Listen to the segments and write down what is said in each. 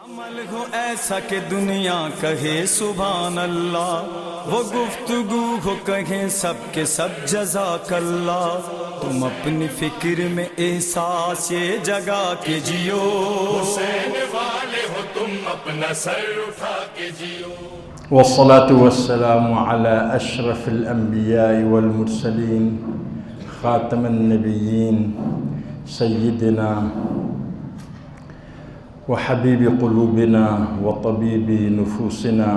عمل ہو ایسا کہ دنیا کہے سبحان اللہ، وہ گفتگو ہو کہیں سب کے سب جزاک اللہ۔ تم اپنی فکر میں احساس یہ جگا کے جیو، حسین والے ہو تم اپنا سر اٹھا کے جیو۔ والصلاة والسلام على أشرف الأنبياء والمرسلين خاتم النبيين سيدنا وحبيب قلوبنا وطبيب نفوسنا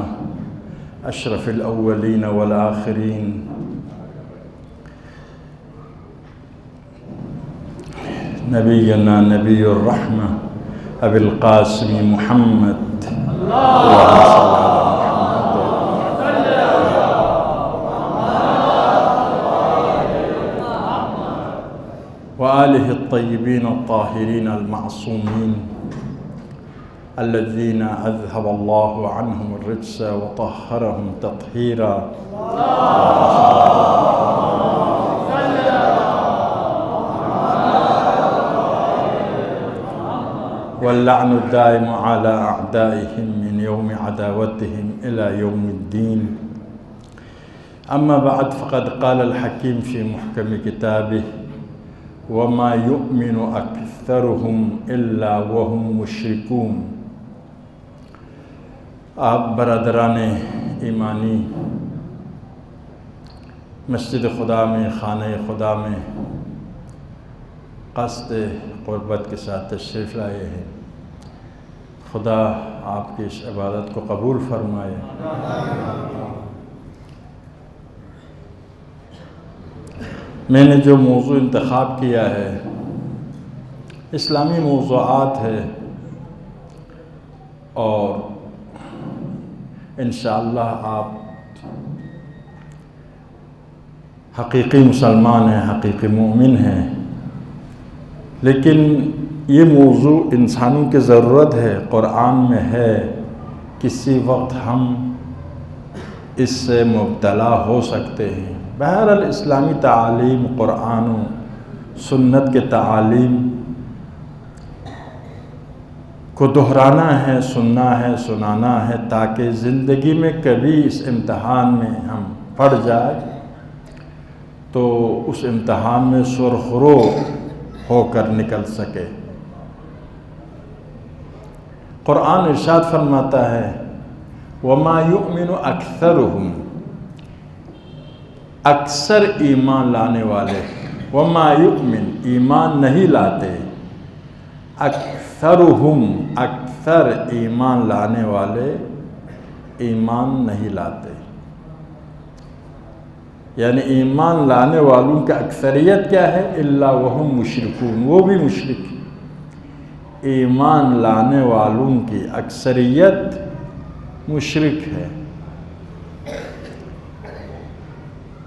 أشرف الأولين والآخرين نبينا نبي الرحمة أبي القاسم محمد اللهم صل وآله الطيبين الطاهرين المعصومين الذين أذهب الله عنهم الرجس وطهرهم تطهيرا واللعن الدائم على أعدائهم من يوم عداوتهم إلى يوم الدين. أما بعد، فقد قال الحكيم في محكم كتابه: وما يؤمن أكثرهم إلا وهم مشركون۔ آپ برادران ایمانی مسجد خدا میں، خانہ خدا میں قصد قربت کے ساتھ تشریف لائے ہیں۔ خدا آپ کی اس عبادت کو قبول فرمائے۔ میں نے جو موضوع انتخاب کیا ہے اسلامی موضوعات ہے، اور انشاءاللہ آپ حقیقی مسلمان ہیں، حقیقی مومن ہیں، لیکن یہ موضوع انسانوں کی ضرورت ہے، قرآن میں ہے، کسی وقت ہم اس سے مبتلا ہو سکتے ہیں۔ بہرحال اسلامی تعالیم، قرآن و سنت کے تعالیم کو دہرانا ہے، سننا ہے، سنانا ہے، تاکہ زندگی میں کبھی اس امتحان میں ہم پڑ جائے تو اس امتحان میں سرخرو ہو کر نکل سکے۔ قرآن ارشاد فرماتا ہے: وَمَا يُؤْمِنُ أَكْثَرُهُمْ، اکثر ایمان لانے والے، وَمَا يُؤْمِنُ ایمان نہیں لاتے، اکثرہم اکثر ایمان لانے والے ایمان نہیں لاتے، یعنی ایمان لانے والوں کی اکثریت کیا ہے؟ الا وہم مشرکون، وہ بھی مشرک۔ ایمان لانے والوں کی اکثریت مشرک ہے۔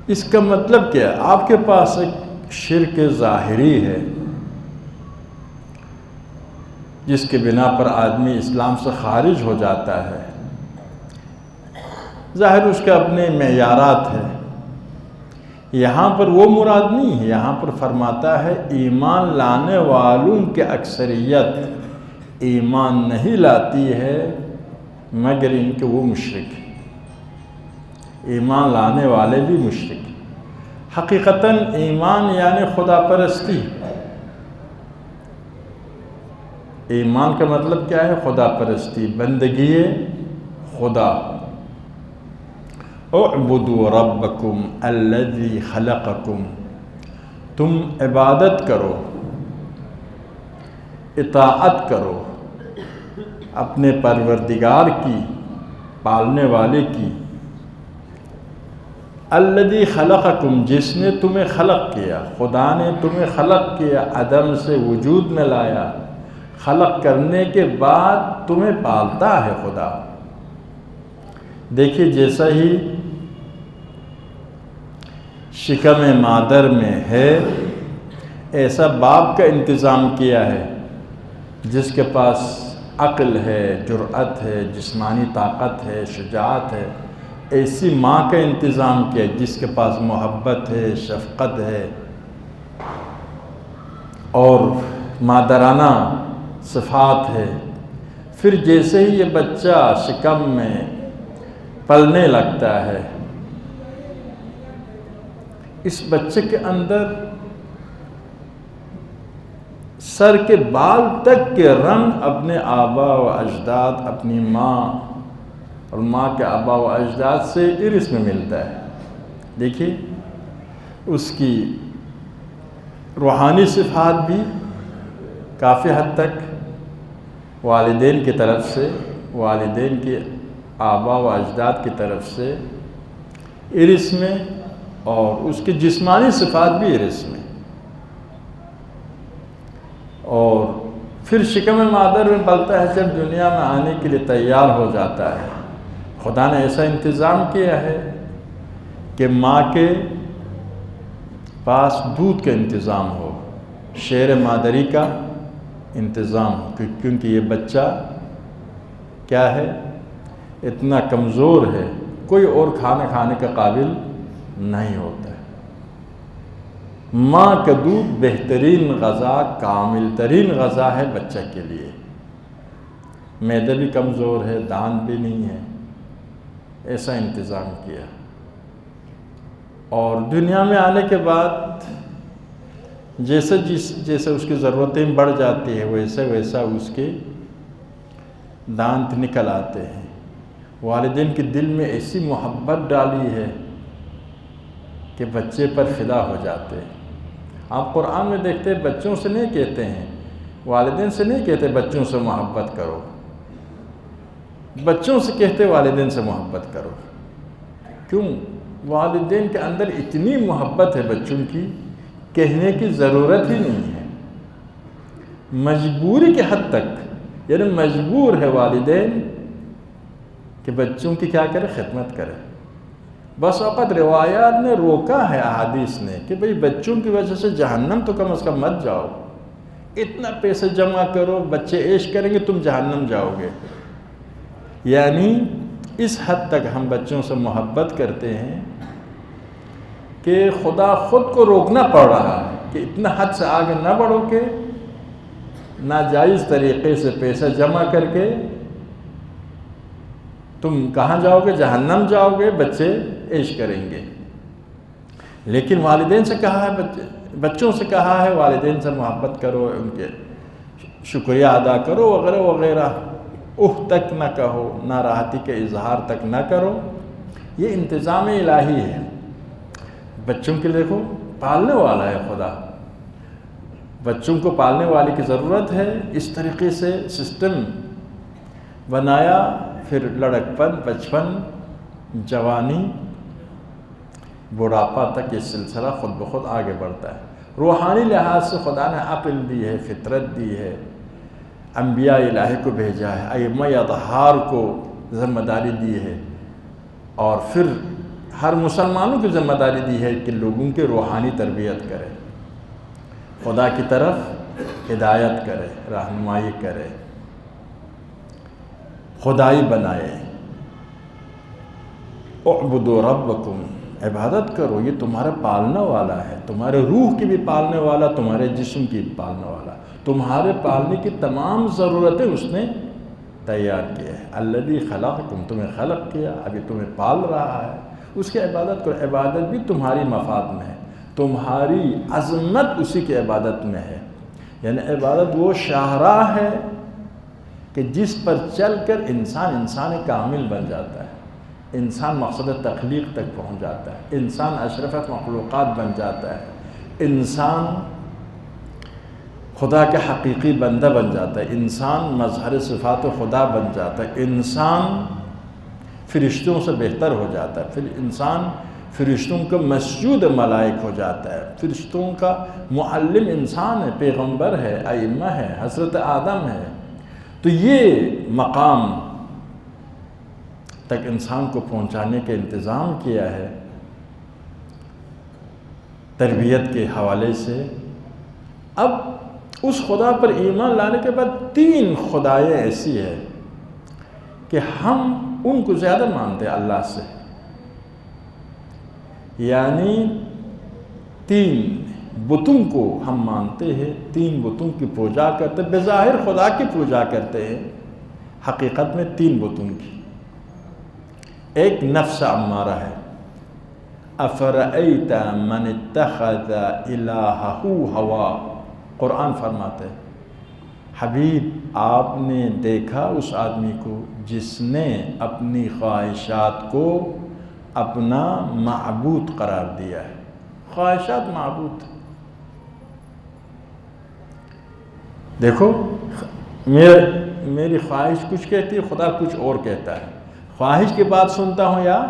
اس کا مطلب کیا ہے؟ آپ کے پاس ایک شرک ظاہری ہے جس کے بنا پر آدمی اسلام سے خارج ہو جاتا ہے، ظاہر اس کے اپنے معیارات ہیں۔ یہاں پر وہ مراد نہیں ہے، یہاں پر فرماتا ہے ایمان لانے والوں کی اکثریت ایمان نہیں لاتی ہے مگر ان کے وہ مشرک ہیں۔ ایمان لانے والے بھی مشرک۔ حقیقتاً ایمان یعنی خدا پرستی۔ ایمان کا مطلب کیا ہے؟ خدا پرستی، بندگی خدا۔ اعبدوا ربکم الذی خلقکم، تم عبادت کرو، اطاعت کرو اپنے پروردگار کی، پالنے والے کی۔ الذی خلقکم، جس نے تمہیں خلق کیا، خدا نے تمہیں خلق کیا، عدم سے وجود میں لایا، خلق کرنے کے بعد تمہیں پالتا ہے خدا۔ دیکھیے، جیسا ہی شکم مادر میں ہے ایسا باپ کا انتظام کیا ہے، جس کے پاس عقل ہے، جرأت ہے، جسمانی طاقت ہے، شجاعت ہے، ایسی ماں کا انتظام کیا جس کے پاس محبت ہے، شفقت ہے اور مادرانہ صفات ہے۔ پھر جیسے ہی یہ بچہ شکم میں پلنے لگتا ہے، اس بچے کے اندر سر کے بال تک کے رنگ اپنے آبا و اجداد، اپنی ماں اور ماں کے آبا و اجداد سے ارث میں ملتا ہے۔ دیکھیے اس کی روحانی صفات بھی کافی حد تک والدین کی طرف سے، والدین کے آبا و اجداد کی طرف سے ارث میں، اور اس کی جسمانی صفات بھی ارث میں، اور پھر شکم مادر میں پلتا ہے۔ جب دنیا میں آنے کے لیے تیار ہو جاتا ہے، خدا نے ایسا انتظام کیا ہے کہ ماں کے پاس دودھ کا انتظام ہو، شیر مادری کا انتظام ہو، کیونکہ یہ بچہ کیا ہے، اتنا کمزور ہے، کوئی اور کھانا کھانے کا قابل نہیں ہوتا ہے۔ ماں کا دودھ بہترین غذا، کامل ترین غذا ہے بچہ کے لیے۔ معدہ بھی کمزور ہے، دان بھی نہیں ہے، ایسا انتظام کیا۔ اور دنیا میں آنے کے بعد جیسے اس کی ضرورتیں بڑھ جاتی ہیں، ویسا اس کے دانت نکل آتے ہیں۔ والدین کے دل میں ایسی محبت ڈالی ہے کہ بچے پر فدا ہو جاتے ہیں۔ آپ قرآن میں دیکھتے ہیں، بچوں سے نہیں کہتے ہیں، والدین سے نہیں کہتے بچوں سے محبت کرو، بچوں سے کہتے والدین سے محبت کرو۔ کیوں؟ والدین کے اندر اتنی محبت ہے بچوں کی، کہنے کی ضرورت ہی نہیں ہے۔ مجبوری کے حد تک، یعنی مجبور ہے والدین کہ بچوں کی کیا کرے، خدمت کرے۔ بس وقت روایات نے روکا ہے، احادیث نے، کہ بھئی بچوں کی وجہ سے جہنم تو کم از کم مت جاؤ، اتنا پیسے جمع کرو، بچے عیش کریں گے، تم جہنم جاؤ گے۔ یعنی اس حد تک ہم بچوں سے محبت کرتے ہیں کہ خدا خود کو روکنا پڑ رہا ہے کہ اتنا حد سے آگے نہ بڑھو کہ ناجائز طریقے سے پیسہ جمع کر کے تم کہاں جاؤ گے، جہنم جاؤ گے، بچے عیش کریں گے۔ لیکن والدین سے کہا ہے، بچوں سے کہا ہے والدین سے محبت کرو، ان کے شکریہ ادا کرو وغیرہ وغیرہ، تک نہ کہو، ناراحتی کے اظہار تک نہ کرو۔ یہ انتظام الہی ہے۔ بچوں کے دیکھو، پالنے والا ہے خدا، بچوں کو پالنے والے کی ضرورت ہے۔ اس طریقے سے سسٹم بنایا، پھر لڑکپن، بچپن، جوانی، بڑھاپا تک یہ سلسلہ خود بخود آگے بڑھتا ہے۔ روحانی لحاظ سے خدا نے عقل دی ہے، فطرت دی ہے، انبیاء الہی کو بھیجا ہے، ائمہ اطہار کو ذمہ داری دی ہے، اور پھر ہر مسلمانوں کی ذمہ داری دی ہے کہ لوگوں کی روحانی تربیت کرے، خدا کی طرف ہدایت کرے، رہنمائی کرے، خدائی بنائے۔ اعبدوا ربکم، عبادت کرو، یہ تمہارا پالنے والا ہے، تمہارے روح کی بھی پالنے والا، تمہارے جسم کی بھی پالنے والا، تمہارے پالنے کی تمام ضرورتیں اس نے تیار کیا ہے۔ الذی خلقکم، تمہیں خلق کیا، ابھی تمہیں پال رہا ہے، اس کی عبادت کرو۔ عبادت بھی تمہاری مفاد میں ہے، تمہاری عظمت اسی کی عبادت میں ہے۔ یعنی عبادت وہ شاہراہ ہے کہ جس پر چل کر انسان کامل بن جاتا ہے، انسان مقصد تخلیق تک پہنچ جاتا ہے، انسان اشرف مخلوقات بن جاتا ہے، انسان خدا کے حقیقی بندہ بن جاتا ہے، انسان مظہر صفات خدا بن جاتا ہے، انسان فرشتوں سے بہتر ہو جاتا ہے، پھر انسان فرشتوں کا مسجود ملائک ہو جاتا ہے، فرشتوں کا معلم انسان ہے، پیغمبر ہے، ائمہ ہے، حضرت آدم ہے۔ تو یہ مقام تک انسان کو پہنچانے کا انتظام کیا ہے تربیت کے حوالے سے۔ اب اس خدا پر ایمان لانے کے بعد 3 خدائیں ایسی ہیں کہ ہم ان کو زیادہ مانتے ہیں اللہ سے، یعنی 3 بتوں کو ہم مانتے ہیں، 3 بتوں کی پوجا کرتے ہیں، بظاہر خدا کی پوجا کرتے ہیں، حقیقت میں 3 بتوں کی. ایک نفس امارہ ہے. افرأیت من اتخذ الہہ ہوا. قرآن فرماتا ہے حبیب آپ نے دیکھا اس آدمی کو جس نے اپنی خواہشات کو اپنا معبود قرار دیا ہے. خواہشات معبود. دیکھو میری خواہش کچھ کہتی ہے، خدا کچھ اور کہتا ہے. خواہش کی بات سنتا ہوں یا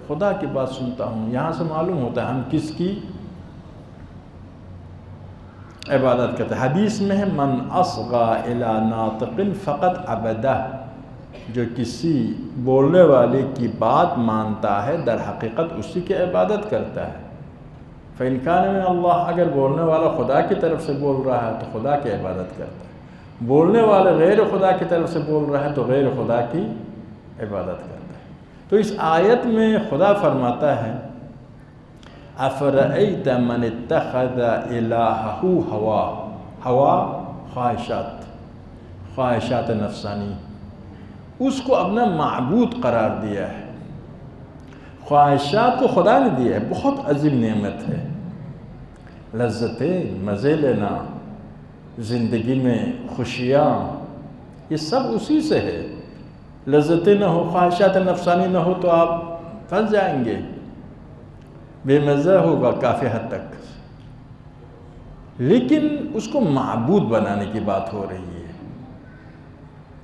خدا کی بات سنتا ہوں. یہاں سے معلوم ہوتا ہے ہم کس کی عبادت کرتے ہیں. حدیث میں ہے من اصغى الى ناطق فقط عبدہ. جو کسی بولنے والے کی بات مانتا ہے در حقیقت اسی کی عبادت کرتا ہے. فإن كان من اللہ، اگر بولنے والا خدا کی طرف سے بول رہا ہے تو خدا کی عبادت کرتا ہے. بولنے والے غیر خدا کی طرف سے بول رہا ہے تو غیر خدا کی عبادت کرتا ہے. تو اس آیت میں خدا فرماتا ہے افرأیت من اتخذ الہہ ہوا. ہوا خواہشات نفسانی، اس کو اپنا معبود قرار دیا ہے. خواہشات کو خدا نے دیا ہے، بہت عظیم نعمت ہے. لذتیں، مزے لینا، زندگی میں خوشیاں، یہ سب اسی سے ہے. لذتیں نہ ہو، خواہشات نفسانی نہ ہو تو آپ پھنس جائیں گے، بے مزہ ہوگا کافی حد تک. لیکن اس کو معبود بنانے کی بات ہو رہی ہے.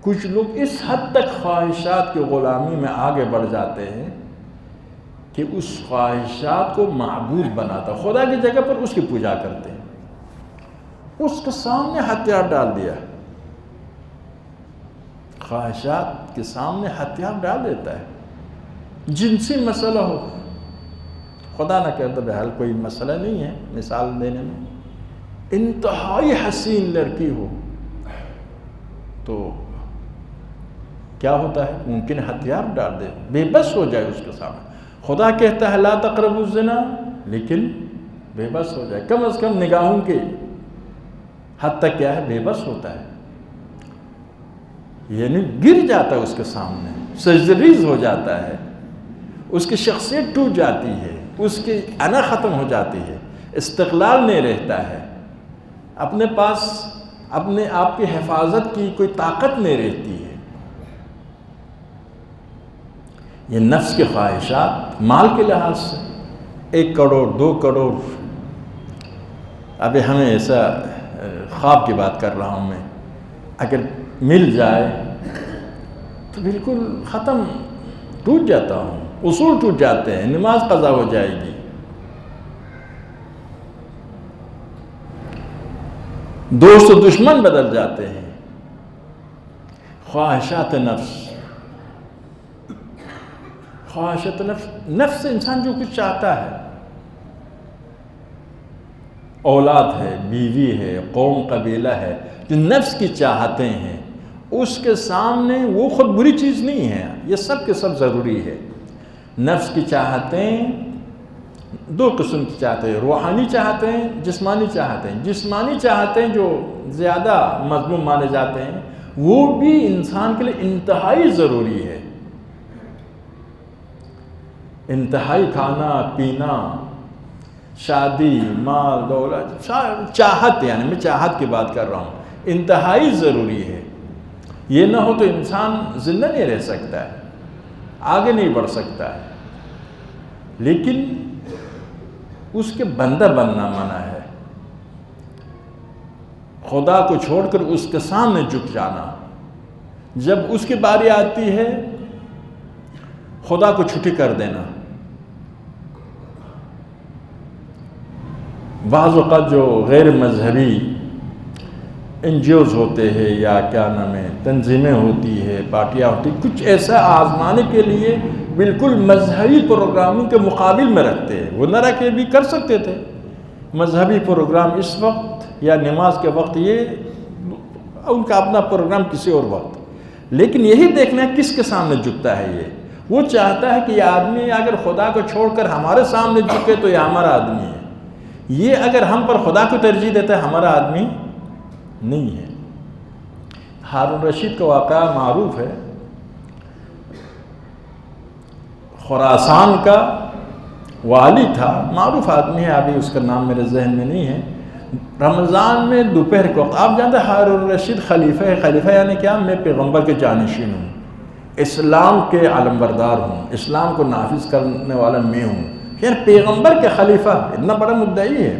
کچھ لوگ اس حد تک خواہشات کی غلامی میں آگے بڑھ جاتے ہیں کہ اس خواہشات کو معبود بناتا، خدا کی جگہ پر اس کی پوجا کرتے ہیں. اس کے سامنے ہتھیار ڈال دیا، خواہشات کے سامنے ہتھیار ڈال دیتا ہے. جنسی مسئلہ ہو، خدا نہ کرتا بہرحال کوئی مسئلہ نہیں ہے مثال دینے میں، انتہائی حسین لڑکی ہو تو کیا ہوتا ہے؟ ممکن ہتھیار ڈال دے، بے بس ہو جائے اس کے سامنے. خدا کہتا ہے لا تقربوا الزنا، لیکن بے بس ہو جائے. کم از کم نگاہوں کے حد تک کیا ہے؟ بے بس ہوتا ہے. یعنی گر جاتا ہے اس کے سامنے، سجدریز ہو جاتا ہے، اس کی شخصیت ٹوٹ جاتی ہے، اس کی انا ختم ہو جاتی ہے، استقلال نہیں رہتا ہے، اپنے پاس اپنے آپ کی حفاظت کی کوئی طاقت نہیں رہتی ہے. یہ نفس کی خواہشات مال کے لحاظ سے 1 کروڑ 2 کروڑ، ابھی ہمیں ایسا خواب کی بات کر رہا ہوں میں، اگر مل جائے تو بالکل ختم، ٹوٹ جاتا ہوں، اصول ٹوٹ جاتے ہیں، نماز قضا ہو جائے گی. دوست و دشمن بدل جاتے ہیں. خواہشات نفس، خواہشات نفس سے انسان جو کچھ چاہتا ہے، اولاد ہے، بیوی ہے، قوم قبیلہ ہے، جو نفس کی چاہتیں ہیں، اس کے سامنے وہ خود بری چیز نہیں ہے، یہ سب کے سب ضروری ہے. نفس کی چاہتیں 2 قسم کی چاہتیں، روحانی چاہتیں، جسمانی چاہتیں. جسمانی چاہتیں جو زیادہ مذموم مانے جاتے ہیں، وہ بھی انسان کے لیے انتہائی ضروری ہے. انتہائی کھانا پینا، شادی، مال دولت، چاہت، یعنی میں چاہت کی بات کر رہا ہوں، انتہائی ضروری ہے. یہ نہ ہو تو انسان زندہ نہیں رہ سکتا ہے، آگے نہیں بڑھ سکتا ہے. لیکن اس کے بندہ بننا منع ہے. خدا کو چھوڑ کر اس کے سامنے جھک جانا. جب اس کی باری آتی ہے خدا کو چھٹی کر دینا. بعض اوقات جو غیر مذہبی NGOs ہوتے ہیں یا کیا نام ہے تنظیمیں ہوتی ہے، پارٹیاں ہوتی، کچھ ایسا آزمانے کے لیے بالکل مذہبی پروگراموں کے مقابل میں رکھتے ہیں. وہ نہ رکھے بھی کر سکتے تھے مذہبی پروگرام اس وقت یا نماز کے وقت، یہ ان کا اپنا پروگرام کسی اور وقت. لیکن یہی دیکھنا ہے کس کے سامنے جھکتا ہے. وہ چاہتا ہے کہ یہ آدمی اگر خدا کو چھوڑ کر ہمارے سامنے جھکے تو یہ ہمارا آدمی ہے. یہ اگر ہم پر خدا کو ترجیح دیتا ہے، ہمارا آدمی نہیں ہے. ہارون رشید کا واقعہ معروف ہے، خراسان کا والی تھا، معروف آدمی ہے، ابھی اس کا نام میرے ذہن میں نہیں ہے۔ رمضان میں دوپہر کو آپ جانتے ہیں ہارون رشید خلیفہ ہے، خلیفہ یعنی کیا؟ میں پیغمبر کے جانشین ہوں، اسلام کے علمبردار ہوں، اسلام کو نافذ کرنے والا میں ہوں، یعنی پیغمبر کے خلیفہ، اتنا بڑا مدعی ہے۔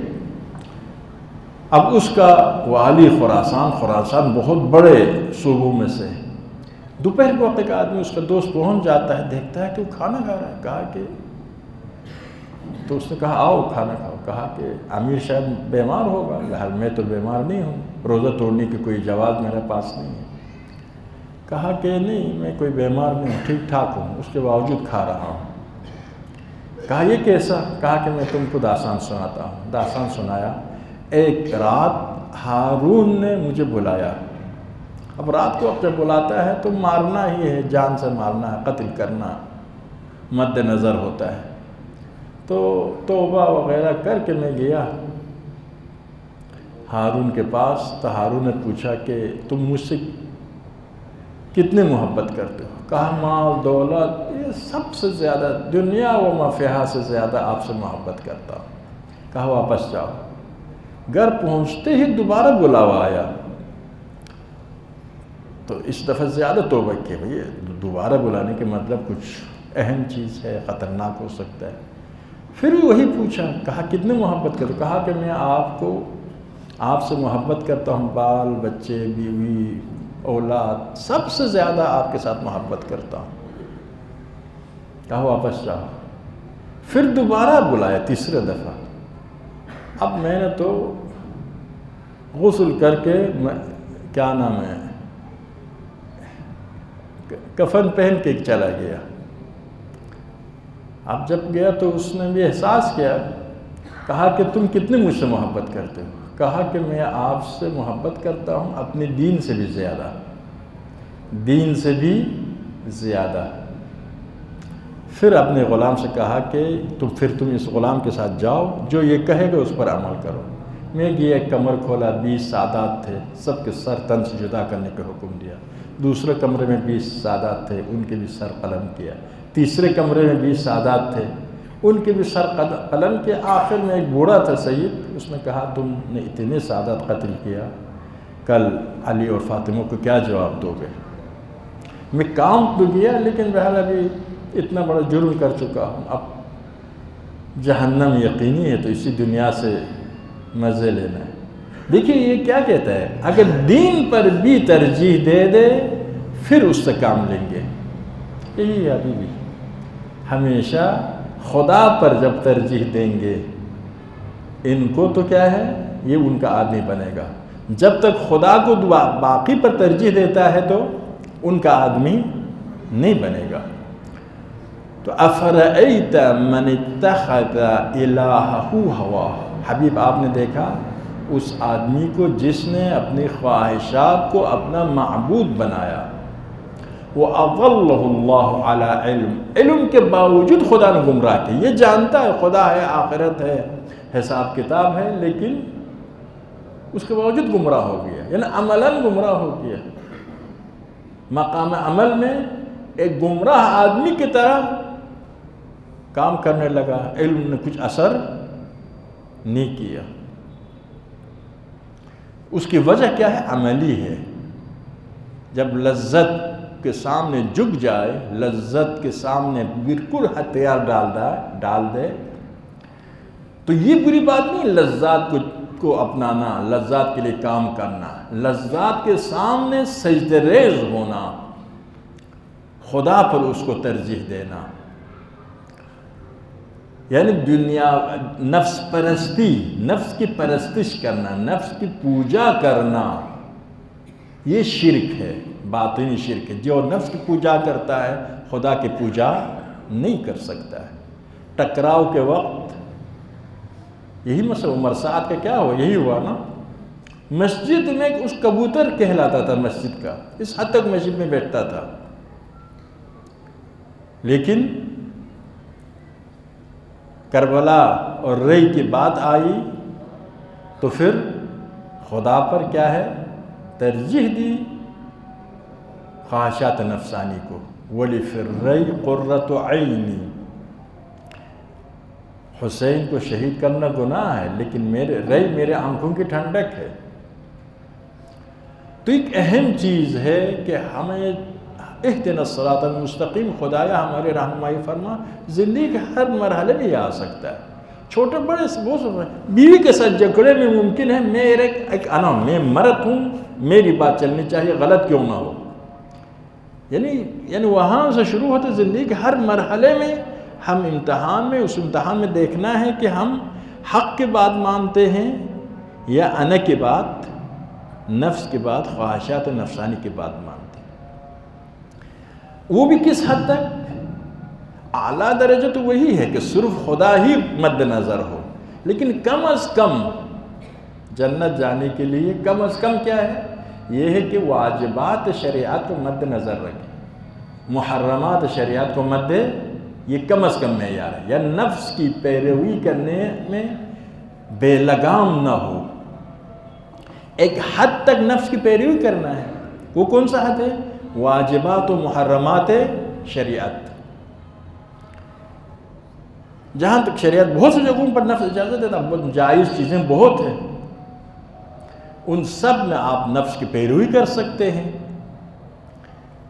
اب اس کا والی خراسان بہت بڑے صوبوں میں سے، دوپہر کو وقت ایک آدمی اس کا دوست پہنچ جاتا ہے، دیکھتا ہے کہ وہ کھانا کھا رہا ہے، کہا کہ تو اس نے کہا آؤ کھانا کھاؤ، کہا کہ امیر شاید بیمار ہوگا، بہرحال میں تو بیمار نہیں ہوں، روزہ توڑنے کی کوئی جواز میرے پاس نہیں ہے۔ کہا کہ نہیں میں کوئی بیمار نہیں ہوں، ٹھیک ٹھاک ہوں، اس کے باوجود کھا رہا ہوں۔ کہا یہ کیسا؟ کہا کہ میں تم کو داستان سناتا ہوں۔ داستان سنایا، ایک رات ہارون نے مجھے بلایا۔ اب رات کو جب بلاتا ہے تو مارنا ہی ہے، جان سے مارنا ہے، قتل کرنا مد نظر ہوتا ہے۔ تو توبہ وغیرہ کر کے میں گیا ہارون کے پاس، تو ہارون نے پوچھا کہ تم مجھ سے کتنے محبت کرتے ہو؟ کہا مال دولت یہ سب سے زیادہ، دنیا و ما فیہا سے زیادہ آپ سے محبت کرتا ہوں۔ کہا واپس جاؤ۔ گھر پہنچتے ہی دوبارہ بلاوا آیا، تو اس دفعہ زیادہ توبہ کی، بھئی دوبارہ بلانے کے مطلب کچھ اہم چیز ہے، خطرناک ہو سکتا ہے۔ پھر وہی پوچھا، کہا کتنے محبت کرتے؟ کہا کہ میں آپ سے محبت کرتا ہوں، بال بچے بیوی اولاد سب سے زیادہ آپ کے ساتھ محبت کرتا ہوں۔ کہا واپس جاؤ۔ پھر دوبارہ بلایا تیسرے دفعہ۔ اب میں نے تو غسل کر کے کیا نام ہے کفن پہن کے چلا گیا۔ اب جب گیا تو اس نے بھی احساس کیا، کہا کہ تم کتنے مجھ سے محبت کرتے ہو؟ کہا کہ میں آپ سے محبت کرتا ہوں اپنے دین سے بھی زیادہ، دین سے بھی زیادہ۔ پھر اپنے غلام سے کہا کہ تم اس غلام کے ساتھ جاؤ، جو یہ کہے گا اس پر عمل کرو۔ میں گیا، ایک کمر کھولا، 20 سادات تھے، سب کے سر تن سے جدا کرنے کا حکم دیا۔ دوسرے کمرے میں 20 سادات تھے، ان کے بھی سر قلم کیا۔ تیسرے کمرے میں 20 سادات تھے، ان کے بھی سر قلم کیا۔ آخر میں ایک بوڑھا تھا سید، اس نے کہا تم نے اتنے سادات قتل کیا، کل علی اور فاطمہ کو کیا جواب دو گے؟ میں کام تو گیا لیکن بہرحال ابھی اتنا بڑا جرم کر چکا ہوں، اب جہنم یقینی ہے، تو اسی دنیا سے مزے لینا ہے۔ دیکھیے یہ کیا کہتا ہے، اگر دین پر بھی ترجیح دے دے پھر اس سے کام لیں گے۔ یہی ہے ابھی بھی، ہمیشہ خدا پر جب ترجیح دیں گے ان کو تو کیا ہے، یہ ان کا آدمی بنے گا۔ جب تک خدا کو باقی پر ترجیح دیتا ہے تو ان کا آدمی نہیں بنے گا۔ تو افرأیت من اتخذ الہہ ہواہ، حبیب آپ نے دیکھا اس آدمی کو جس نے اپنی خواہشات کو اپنا معبود بنایا۔ وَأَضَلَّهُ اللَّهُ عَلَىٰ عِلْمٍ، علم کے باوجود خدا نے گمراہ کیا۔ یہ جانتا ہے خدا ہے، آخرت ہے، حساب کتاب ہے، لیکن اس کے باوجود گمراہ ہو گیا، یعنی عملاً گمراہ ہو گیا۔ مقام عمل میں ایک گمراہ آدمی کی طرح کام کرنے لگا، علم نے کچھ اثر نہیں کیا۔ اس کی وجہ کیا ہے؟ عملی ہے۔ جب لذت کے سامنے جھک جائے، لذت کے سامنے بالکل ہتھیار ڈال دے تو یہ بری بات نہیں لذات کو اپنانا، لذات کے لیے کام کرنا، لذات کے سامنے سجدہ ریز ہونا، خدا پر اس کو ترجیح دینا، یعنی دنیا نفس پرستی، نفس کی پرستش کرنا، نفس کی پوجا کرنا، یہ شرک ہے، باطنی شرک ہے۔ جو نفس کی پوجا کرتا ہے خدا کی پوجا نہیں کر سکتا ہے۔ ٹکراؤ کے وقت یہی مسئلہ عمر سعد کا کیا ہوا، یہی ہوا نا۔ مسجد میں اس کبوتر کہلاتا تھا مسجد کا، اس حد تک مسجد میں بیٹھتا تھا، لیکن کربلا اور ری کی بات آئی تو پھر خدا پر کیا ہے ترجیح دی، خواہشات نفسانی کو. وَلِفِي الرَّيْ قُرَّةُ عَيْنِي. حسین کو شہید کرنا گناہ ہے لیکن میرے آنکھوں کی ٹھنڈک ہے. تو ایک اہم چیز ہے کہ ہمیں اہدنا الصراط المستقیم، خدایا ہمارے رہنمائی فرما. زندگی کے ہر مرحلے میں یہ آ سکتا ہے، چھوٹے بڑے وہ سب. بیوی کے ساتھ جھگڑے میں ممکن ہے میں مرد ہوں، میری بات چلنی چاہیے، غلط کیوں نہ ہو. یعنی وہاں سے شروع ہوتے زندگی کے ہر مرحلے میں ہم اس امتحان میں دیکھنا ہے کہ ہم حق کے بات مانتے ہیں یا انا کے بات، نفس کے بات، خواہشات نفسانی کے بات مانتے ہیں. وہ بھی کس حد تک؟ اعلیٰ درجہ تو وہی ہے کہ صرف خدا ہی مد نظر ہو، لیکن کم از کم جنت جانے کے لیے کم از کم کیا ہے؟ یہ ہے کہ واجبات شریعت کو مد نظر رکھیں، محرمات شریعت کو یہ کم از کم معیار ہے. یا نفس کی پیروی کرنے میں بے لگام نہ ہو. ایک حد تک نفس کی پیروی کرنا ہے. وہ کون سا حد ہے؟ واجبات و محرمات شریعت. جہاں تک شریعت بہت سی جگہوں پر نفس اجازت دیتا ہے، جائز چیزیں بہت ہیں، ان سب میں آپ نفس کی پیروی کر سکتے ہیں.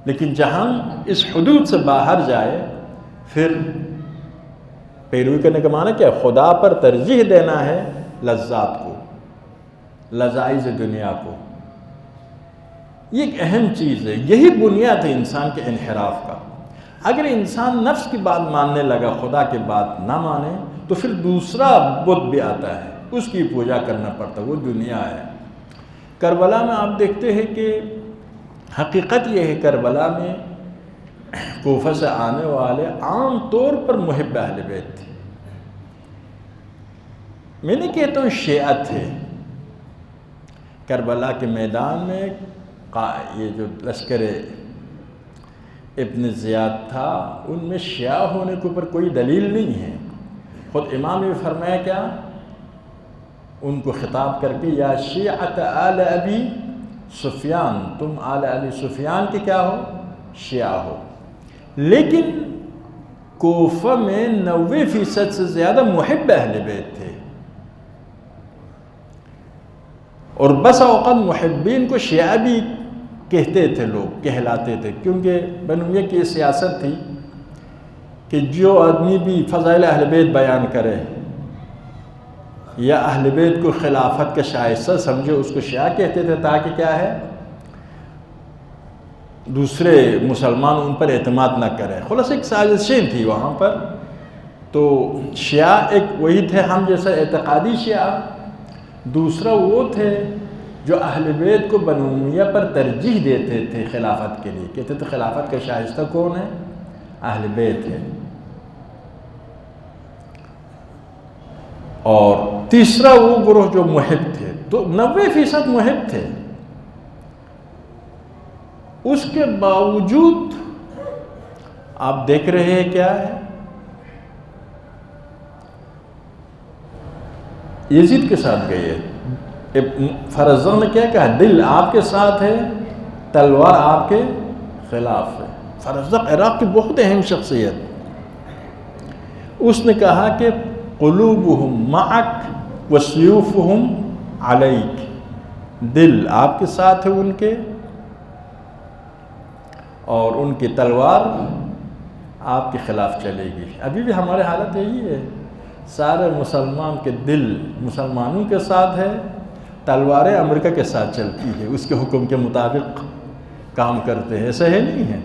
لیکن جہاں اس حدود سے باہر جائے پھر پیروی کرنے کا معنی کیا ہے؟ خدا پر ترجیح دینا ہے لذات کو، لذائذ دنیا کو. یہ ایک اہم چیز ہے، یہی بنیاد ہے انسان کے انحراف کا. اگر انسان نفس کی بات ماننے لگا، خدا کی بات نہ مانے، تو پھر دوسرا بت بھی آتا ہے، اس کی پوجا کرنا پڑتا ہے، وہ دنیا ہے. کربلا میں آپ دیکھتے ہیں کہ حقیقت یہ ہے، کربلا میں کوفہ سے آنے والے عام طور پر محب اہل بیت تھے. میں نہیں کہتا ہوں شیعہ تھے. کربلا کے میدان میں یہ جو لشکر ابن زیاد تھا، ان میں شیعہ ہونے کے اوپر کوئی دلیل نہیں ہے. خود امام نے فرمایا کیا؟ ان کو خطاب کر کے، یا شیعۃ آل ابی سفیان، تم آل علی سفیان کے کیا ہو؟ شیعہ ہو. لیکن کوفہ میں 90% سے زیادہ محب اہل بیت تھے، اور بس اوقات محبین کو شیعہ بھی کہتے تھے، لوگ کہلاتے تھے، کیونکہ بنو امیہ کی سیاست تھی کہ جو آدمی بھی فضائل اہل بیت بیان کرے یا اہل بیت کو خلافت کا شائستہ سمجھے، اس کو شیعہ کہتے تھے، تاکہ کیا ہے؟ دوسرے مسلمان ان پر اعتماد نہ کریں. خلاص ایک سازشیں تھی وہاں پر. تو شیعہ ایک وہی تھے ہم جیسا اعتقادی شیعہ، دوسرا وہ تھے جو اہل بیت کو بنو امیہ پر ترجیح دیتے تھے خلافت کے لیے، کہتے تھے خلافت کا شائستہ کون ہے؟ اہل بیت ہے. اور تیسرا وہ گروہ جو محب تھے، تو 90% محب تھے. اس کے باوجود آپ دیکھ رہے ہیں کیا ہے؟ یزید کے ساتھ گئے. فرزدق نے کیا کہا؟ دل آپ کے ساتھ ہے، تلوار آپ کے خلاف ہے. فرزدق عراق کی بہت اہم شخصیت. اس نے کہا کہ قلوبہم معک وسیوفہم علیک، دل آپ کے ساتھ ہے ان کے، اور ان کی تلوار آپ کے خلاف چلے گی. ابھی بھی ہمارے حالت یہی ہے، سارے مسلمان کے دل مسلمانوں کے ساتھ ہے، تلواریں امریکہ کے ساتھ چلتی ہے، اس کے حکم کے مطابق کام کرتے ہیں. ایسا ہے نہیں ہے.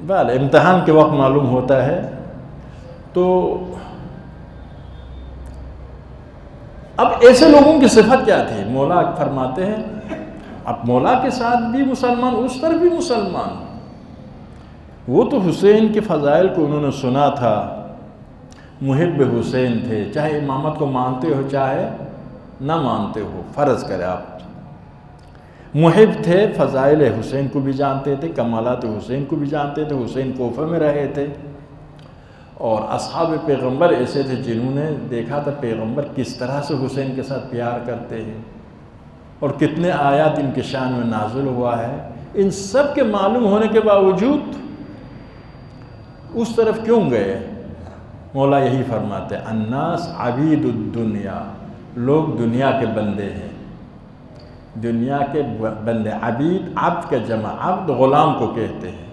بال امتحان کے وقت معلوم ہوتا ہے. تو اب ایسے لوگوں کی صفت کیا تھی؟ مولا فرماتے ہیں، اب مولا کے ساتھ بھی مسلمان، اس طرف بھی مسلمان. وہ تو حسین کے فضائل کو انہوں نے سنا تھا، محب حسین تھے، چاہے امامت کو مانتے ہو چاہے نہ مانتے ہو، فرض کرے آپ محب تھے، فضائل حسین کو بھی جانتے تھے، کمالات حسین کو بھی جانتے تھے. حسین کوفہ میں رہے تھے، اور اصحاب پیغمبر ایسے تھے جنہوں نے دیکھا تھا پیغمبر کس طرح سے حسین کے ساتھ پیار کرتے ہیں، اور کتنے آیات ان کے شان میں نازل ہوا ہے ان سب کے معلوم ہونے کے باوجود اس طرف کیوں گئے؟ مولا یہی فرماتے ہیں الناس عبید الدنیا، لوگ دنیا کے بندے ہیں، دنیا کے بندے۔ عبید عبد کا جمع، عبد غلام کو کہتے ہیں۔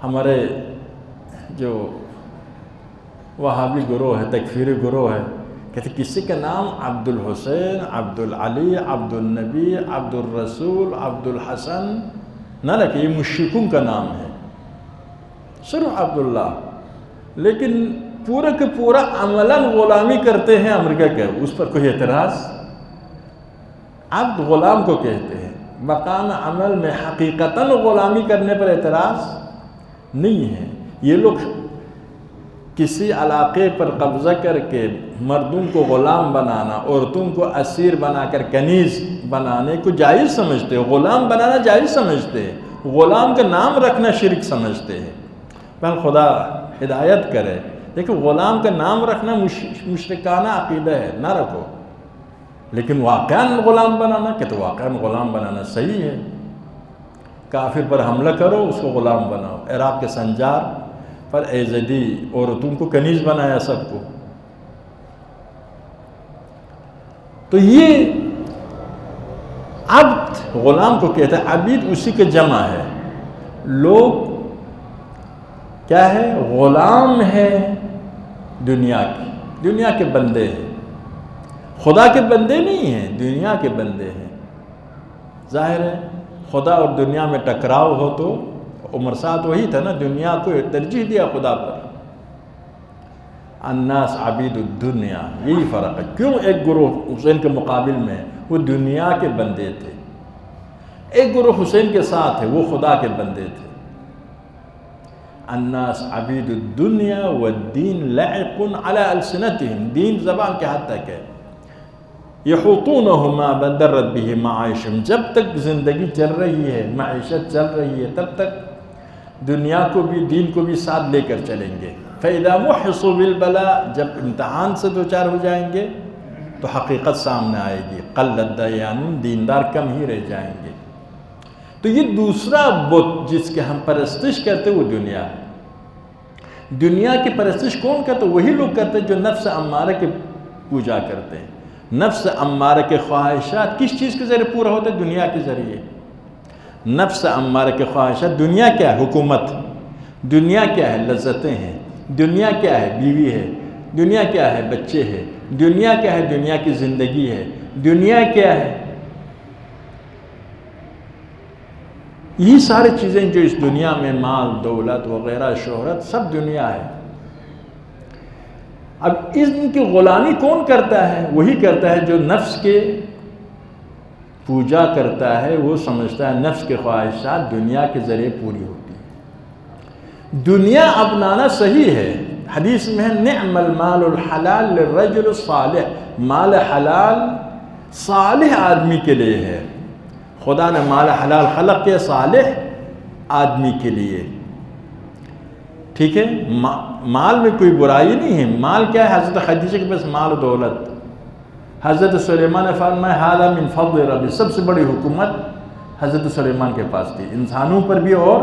ہمارے جو وہابی گروہ ہے، تکفیری گروہ ہے، کہتے کسی کا نام عبد الحسین، عبد العلی، عبد النبی، عبد الرسول، عبد الحسن نہ رکھے، یہ مشرکوں کا نام ہے، صرف عبداللہ، لیکن پورا کے پورا عملاً غلامی کرتے ہیں امریکہ کے، اس پر کوئی اعتراض؟ عبد غلام کو کہتے ہیں، مقام عمل میں حقیقتاً غلامی کرنے پر اعتراض نہیں ہے۔ یہ لوگ کسی علاقے پر قبضہ کر کے مردوں کو غلام بنانا، عورتوں کو اسیر بنا کر کنیز بنانے کو جائز سمجھتے ہیں، غلام بنانا جائز سمجھتے ہیں، غلام کا نام رکھنا شرک سمجھتے ہیں۔ پہلے خدا ہدایت کرے، دیکھو غلام کا نام رکھنا مشرکانہ عقیدہ ہے، نہ رکھو، لیکن واقعاً غلام بنانا، کہ تو واقعاً غلام بنانا صحیح ہے۔ کافر پر حملہ کرو، اس کو غلام بناؤ۔ عراق کے سنجار پر ایزدی عورتوں کو کنیز بنایا سب کو۔ تو یہ عبد غلام کو کہتا ہے، عبید اسی کے جمع ہے۔ لوگ کیا ہے؟ غلام ہے دنیا کی، دنیا کے بندے ہیں، خدا کے بندے نہیں ہیں، دنیا کے بندے ہیں۔ ظاہر ہے خدا اور دنیا میں ٹکراؤ ہو تو عمر سعد وہی تھا نا، دنیا کو ترجیح دیا خدا پر۔ الناس عبید الدنیا، یہی فرق ہے۔ کیوں ایک گروہ حسین کے مقابل میں وہ دنیا کے بندے تھے، ایک گروہ حسین کے ساتھ ہے وہ خدا کے بندے تھے۔ الناس عبید الدنیا والدین لعق علی السنتہم، دین زبان کے حد تک ہے۔ یحوطونہما بدرت بہ معاشم، جب تک زندگی چل رہی ہے، معیشت چل رہی ہے، تب تک دنیا کو بھی دین کو بھی ساتھ لے کر چلیں گے۔ فَإِذَا مُحِصُوا بِالْبَلَاءِ، جب امتحان سے دوچار ہو جائیں گے تو حقیقت سامنے آئے گی، قلت دیانون، دیندار کم ہی رہ جائیں گے۔ تو یہ دوسرا بت جس کے ہم پرستش کرتے وہ دنیا ہے۔ دنیا کی پرستش کون کرتے؟ وہی لوگ کرتے جو نفس امارہ کے پوجا کرتے ہیں۔ نفس امارہ کے خواہشات کس چیز کے ذریعے پورا ہوتے ہیں؟ دنیا کے ذریعے۔ نفس امارہ کے خواہشات، دنیا کیا ہے؟ حکومت۔ دنیا کیا ہے؟ لذتیں ہیں۔ دنیا کیا ہے؟ بیوی ہے۔ دنیا کیا ہے؟ بچے ہے۔ دنیا کیا ہے؟ دنیا کی زندگی ہے۔ دنیا کیا ہے؟ یہ ساری چیزیں جو اس دنیا میں مال، دولت وغیرہ، شہرت، سب دنیا ہے۔ اب ان کی غلامی کون کرتا ہے؟ وہی کرتا ہے جو نفس کے پوجا کرتا ہے، وہ سمجھتا ہے نفس کے خواہشات دنیا کے ذریعے پوری ہوتی ہے۔ دنیا اپنانا صحیح ہے، حدیث میں ہے نعم المال الحلال للرجل الصالح، مال حلال صالح آدمی کے لیے ہے۔ خدا نے مال حلال خلق کیا صالح آدمی کے لیے، ٹھیک ہے؟ مال میں کوئی برائی نہیں ہے۔ مال کیا ہے؟ حضرت خدیجہ کے پاس مال و دولت، حضرت سلیمان نے فرمایا ھذا من فضل ربی، سب سے بڑی حکومت حضرت سلیمان کے پاس تھی، انسانوں پر بھی اور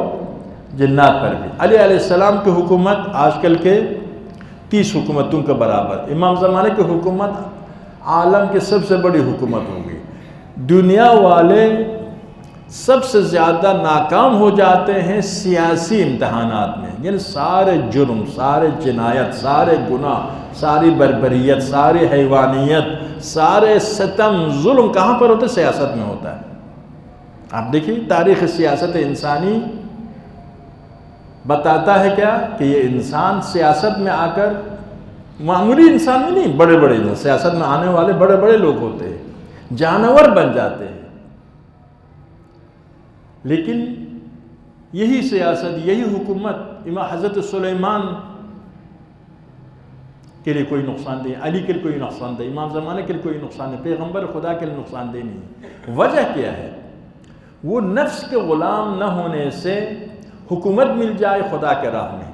جنات پر بھی۔ علی علیہ السلام کی حکومت آج کل کے 30 حکومتوں کے برابر، امام زمانے کی حکومت عالم کی سب سے بڑی حکومت ہوگی۔ دنیا والے سب سے زیادہ ناکام ہو جاتے ہیں سیاسی امتحانات میں، یعنی سارے جرم، سارے جنایت، سارے گناہ، ساری بربریت، ساری حیوانیت، سارے ستم، ظلم کہاں پر ہوتا ہے؟ سیاست میں ہوتا ہے۔ آپ دیکھیے تاریخ سیاست انسانی بتاتا ہے کیا کہ یہ انسان سیاست میں آ کر، معمولی انسان میں نہیں، بڑے بڑے سیاست میں آنے والے بڑے بڑے لوگ ہوتے ہیں، جانور بن جاتے ہیں۔ لیکن یہی سیاست، یہی حکومت امام حضرت سلیمان کے لیے کوئی نقصان دہ، علی کے لیے کوئی نقصان دہ، امام زمانے کے لیے کوئی نقصان دہ، پیغمبر خدا کے لیے نقصان دہ نہیں۔ وجہ کیا ہے؟ وہ نفس کے غلام نہ ہونے سے حکومت مل جائے خدا کے راہ میں،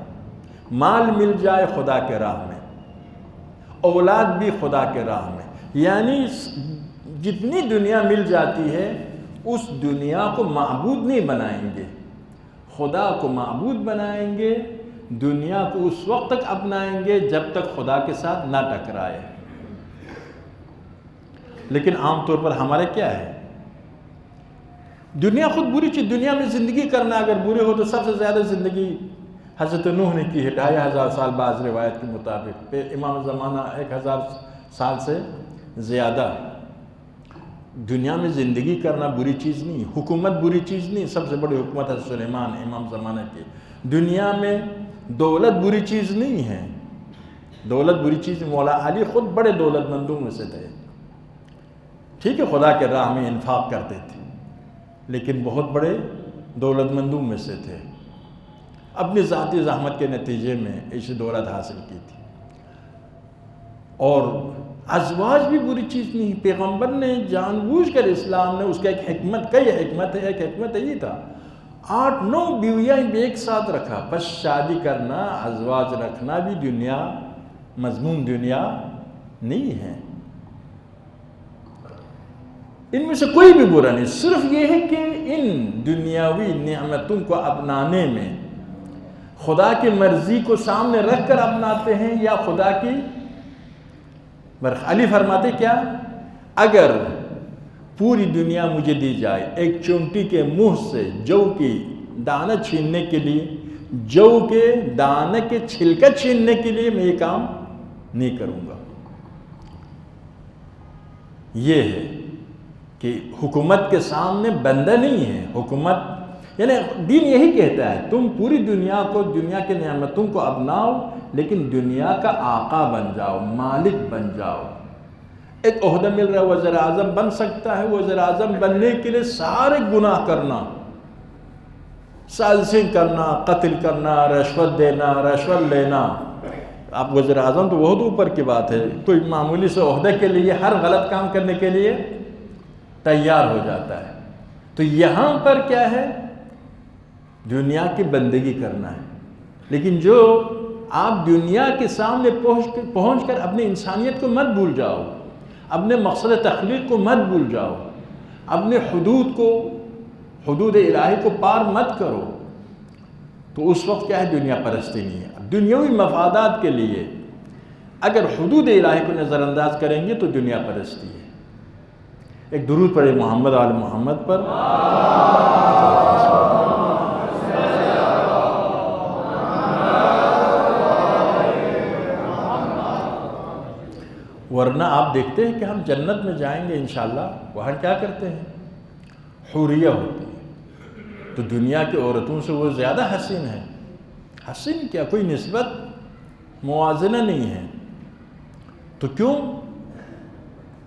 مال مل جائے خدا کے راہ میں، اولاد بھی خدا کے راہ میں، یعنی جتنی دنیا مل جاتی ہے اس دنیا کو معبود نہیں بنائیں گے، خدا کو معبود بنائیں گے، دنیا کو اس وقت تک اپنائیں گے جب تک خدا کے ساتھ نہ ٹکرائے۔ لیکن عام طور پر ہمارے کیا ہے، دنیا خود بری چیز، دنیا میں زندگی کرنا اگر بری ہو تو سب سے زیادہ زندگی حضرت نوح نے کی ہے، 2500 سال بعض روایت کے مطابق، پھر امام زمانہ 1000 سال سے زیادہ۔ دنیا میں زندگی کرنا بری چیز نہیں، حکومت بری چیز نہیں، سب سے بڑی حکومت ہے سلیمان امام زمانہ کی۔ دنیا میں دولت بری چیز نہیں ہے، دولت بری چیز، مولا علی خود بڑے دولت مندوں میں سے تھے، ٹھیک ہے خدا کے راہ میں انفاق کرتے تھے، لیکن بہت بڑے دولت مندوں میں سے تھے، اپنی ذاتی زحمت کے نتیجے میں ایسی دولت حاصل کی تھی۔ اور ازواج بھی بری چیز نہیں، پیغمبر نے جان بوجھ کر اسلام نے اس کا ایک حکمت، کئی حکمت ہے، ایک حکمت یہ تھا 8-9 بیویاں ایک ساتھ رکھا، بس شادی کرنا، ازواج رکھنا بھی دنیا، مضمون دنیا نہیں ہے، ان میں سے کوئی بھی برا نہیں، صرف یہ ہے کہ ان دنیاوی نعمتوں کو اپنانے میں خدا کی مرضی کو سامنے رکھ کر اپناتے ہیں یا خدا کی علی فرماتے کیا، اگر پوری دنیا مجھے دی جائے، ایک چونٹی کے منہ سے جو کی دانہ چھیننے کے لیے، جو کے دانہ کے چھلکا چھیننے کے لیے میں یہ کام نہیں کروں گا۔ یہ ہے کہ حکومت کے سامنے بندہ نہیں ہے، حکومت یعنی دین یہی کہتا ہے تم پوری دنیا کو، دنیا کے نعمتوں کو اپناؤ، لیکن دنیا کا آقا بن جاؤ، مالک بن جاؤ۔ ایک عہدہ مل رہا ہے، وزیر اعظم بن سکتا ہے، وزیر اعظم بننے کے لیے سارے گناہ کرنا، سازشیں کرنا، قتل کرنا، رشوت دینا، رشوت لینا۔ آپ وزیر اعظم تو بہت اوپر کی بات ہے، کوئی معمولی سے عہدے کے لیے ہر غلط کام کرنے کے لیے تیار ہو جاتا ہے۔ تو یہاں پر کیا ہے، دنیا کی بندگی کرنا ہے، لیکن جو آپ دنیا کے سامنے پہنچ کر اپنی انسانیت کو مت بھول جاؤ، اپنے مقصد تخلیق کو مت بھول جاؤ، اپنے حدود الہی کو پار مت کرو، تو اس وقت کیا ہے، دنیا پرستی نہیں ہے۔ دنیاوی مفادات کے لیے اگر حدود الہی کو نظر انداز کریں گے تو دنیا پرستی ہے۔ ایک درود پڑھے محمد آل محمد پر۔ ورنہ آپ دیکھتے ہیں کہ ہم جنت میں جائیں گے انشاءاللہ، وہاں کیا کرتے ہیں، حوریہ ہوتی ہے، تو دنیا کی عورتوں سے وہ زیادہ حسین ہے، حسین کیا، کوئی نسبت موازنہ نہیں ہے۔ تو کیوں،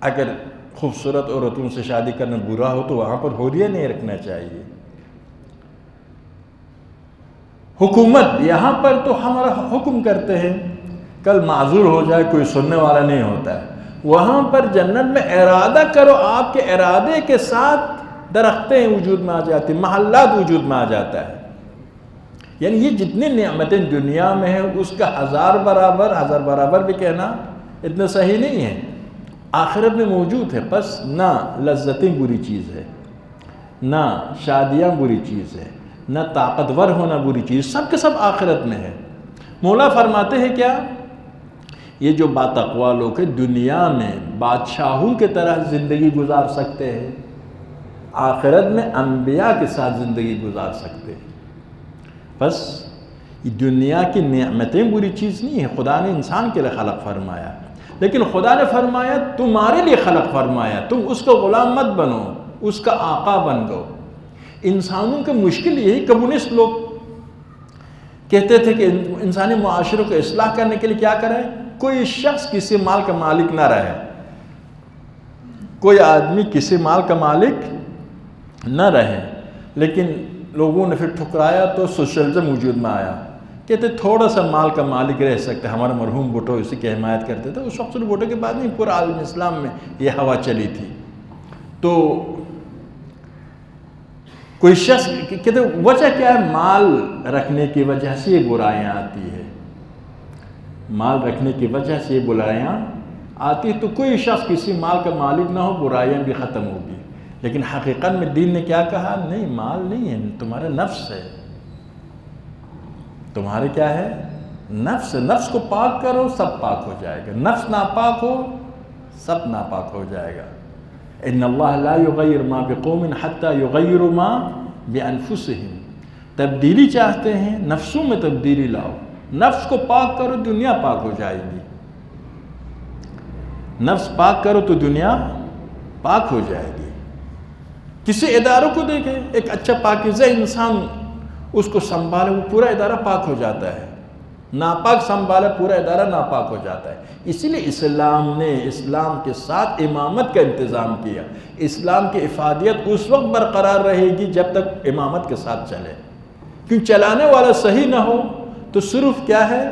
اگر خوبصورت عورتوں سے شادی کرنا برا ہو تو وہاں پر حوریہ نہیں رکھنا چاہیے۔ حکومت یہاں پر تو ہمارا حکم کرتے ہیں، کل معذور ہو جائے کوئی سننے والا نہیں ہوتا ہے، وہاں پر جنت میں ارادہ کرو، آپ کے ارادے کے ساتھ درختیں وجود میں آ جاتی، محلات وجود میں آ جاتا ہے۔ یعنی یہ جتنی نعمتیں دنیا میں ہیں اس کا 1000 برابر بھی کہنا اتنا صحیح نہیں ہے، آخرت میں موجود ہے۔ بس نہ لذتیں بری چیز ہے، نہ شادیاں بری چیز ہے، نہ طاقتور ہونا بری چیز، سب کے سب آخرت میں ہے۔ مولا فرماتے ہیں کیا، یہ جو باتقوا لوگ ہیں دنیا میں بادشاہوں کی طرح زندگی گزار سکتے ہیں، آخرت میں انبیاء کے ساتھ زندگی گزار سکتے ہیں۔ بس یہ دنیا کی نعمتیں بری چیز نہیں ہے، خدا نے انسان کے لیے خلق فرمایا، لیکن خدا نے فرمایا تمہارے لیے خلق فرمایا، تم اس کا غلام مت بنو، اس کا آقا بن گو۔ انسانوں کے مشکل یہی، کمیونسٹ لوگ کہتے تھے کہ انسانی معاشروں کو اصلاح کرنے کے لیے کیا کریں، کوئی شخص کسی مال کا مالک نہ رہے، کوئی آدمی کسی مال کا مالک نہ رہے۔ لیکن لوگوں نے پھر ٹھکرایا تو سوشلزم وجود میں آیا، کہتے تھوڑا سا مال کا مالک رہ سکتے، ہمارا مرحوم بھٹو اسی کی حمایت کرتے تھے، اس وقت بھٹو کے بعد نہیں، پورا عالم اسلام میں یہ ہوا چلی تھی۔ تو کوئی شخص کہتے وجہ کیا ہے، مال رکھنے کی وجہ سے یہ برائیاں آتی ہے، مال رکھنے کی وجہ سے یہ برائیاں آتی ہے، تو کوئی شخص کسی مال کا مالک نہ ہو برائیاں بھی ختم ہوگی۔ لیکن حقیقت میں دین نے کیا کہا؟ نہیں، مال نہیں ہے، تمہارا نفس ہے، تمہارے کیا ہے؟ نفس ہے۔ نفس کو پاک کرو، سب پاک ہو جائے گا۔ نفس ناپاک ہو، سب ناپاک ہو جائے گا۔ ان اللہ لا یغیر ما بقوم حتی یغیروا ما بانفسہم۔ تبدیلی چاہتے ہیں، نفسوں میں تبدیلی لاؤ، نفس کو پاک کرو، دنیا پاک ہو جائے گی۔ نفس پاک کرو تو دنیا پاک ہو جائے گی۔ کسی اداروں کو دیکھیں، ایک اچھا پاکیزہ انسان اس کو سنبھالے، وہ پورا ادارہ پاک ہو جاتا ہے۔ ناپاک سنبھالے، پورا ادارہ ناپاک ہو جاتا ہے۔ اسی لیے اسلام نے اسلام کے ساتھ امامت کا انتظام کیا۔ اسلام کی افادیت اس وقت برقرار رہے گی جب تک امامت کے ساتھ چلے، کیونکہ چلانے والا صحیح نہ ہو تو صرف کیا ہے،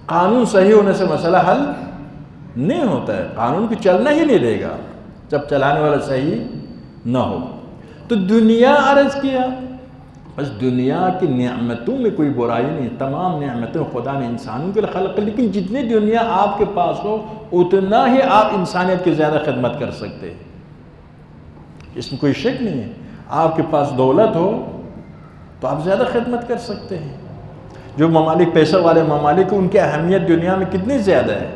قانون صحیح ہونے سے مسئلہ حل نہیں ہوتا ہے۔ قانون کو چلنا ہی نہیں دے گا جب چلانے والا صحیح نہ ہو۔ تو دنیا عرض کیا، بس دنیا کی نعمتوں میں کوئی برائی نہیں، تمام نعمتیں خدا نے انسانوں کے لیے خلق کی، لیکن جتنی دنیا آپ کے پاس ہو اتنا ہی آپ انسانیت کی زیادہ خدمت کر سکتے ہیں، اس میں کوئی شک نہیں ہے۔ آپ کے پاس دولت ہو تو آپ زیادہ خدمت کر سکتے ہیں۔ جو ممالک پیسہ والے ممالک ان کی اہمیت دنیا میں کتنی زیادہ ہے۔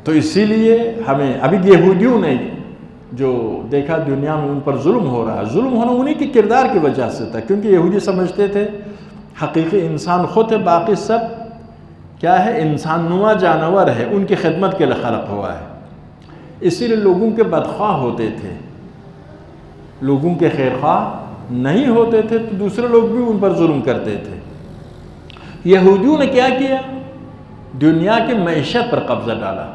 تو اسی لیے ہمیں ابھی یہودیوں نے جو دیکھا دنیا میں ان پر ظلم ہو رہا ہے، ظلم ہونا انہی کی کردار کی وجہ سے تھا، کیونکہ یہودی سمجھتے تھے حقیقی انسان خود ہے، باقی سب کیا ہے، انسان نما جانور ہے، ان کی خدمت کے لیے خلق ہوا ہے۔ اسی لیے لوگوں کے بدخواہ ہوتے تھے، لوگوں کے خیرخواہ نہیں ہوتے تھے، تو دوسرے لوگ بھی ان پر ظلم کرتے تھے۔ یہودیوں نے کیا کیا؟ دنیا کی معیشت پر قبضہ ڈالا،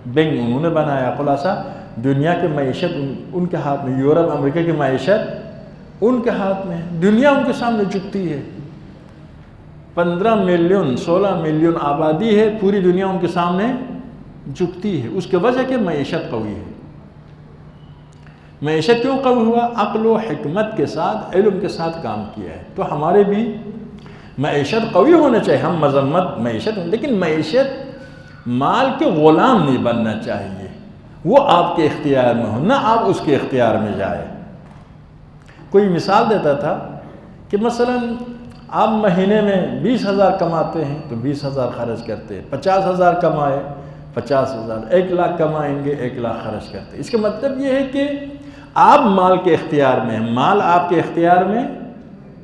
بینک انہوں نے بنایا۔ خلاصہ دنیا کی معیشت ان کے ہاتھ میں، یورپ امریکہ کی معیشت ان کے ہاتھ میں ہے، دنیا ان کے سامنے جھکتی ہے۔ 15 ملین 16 ملین آبادی ہے، پوری دنیا ان کے سامنے جھکتی ہے۔ اس کی وجہ کہ معیشت قوی ہے۔ معیشت کیوں قوی ہوا؟ عقل و حکمت کے ساتھ، علم کے ساتھ کام کیا ہے۔ تو ہمارے بھی معیشت قوی ہونا چاہیے، ہم مذمت معیشت، لیکن معیشت مال کے غلام نہیں بننا چاہیے، وہ آپ کے اختیار میں ہو، نہ آپ اس کے اختیار میں جائے۔ کوئی مثال دیتا تھا کہ مثلا آپ مہینے میں 20,000 کماتے ہیں تو 20,000 خرچ کرتے ہیں، 50,000 کمائے 50,000، 1 لاکھ کمائیں گے 1 لاکھ خرچ کرتے ہیں۔ اس کا مطلب یہ ہے کہ آپ مال کے اختیار میں ہیں، مال آپ کے اختیار میں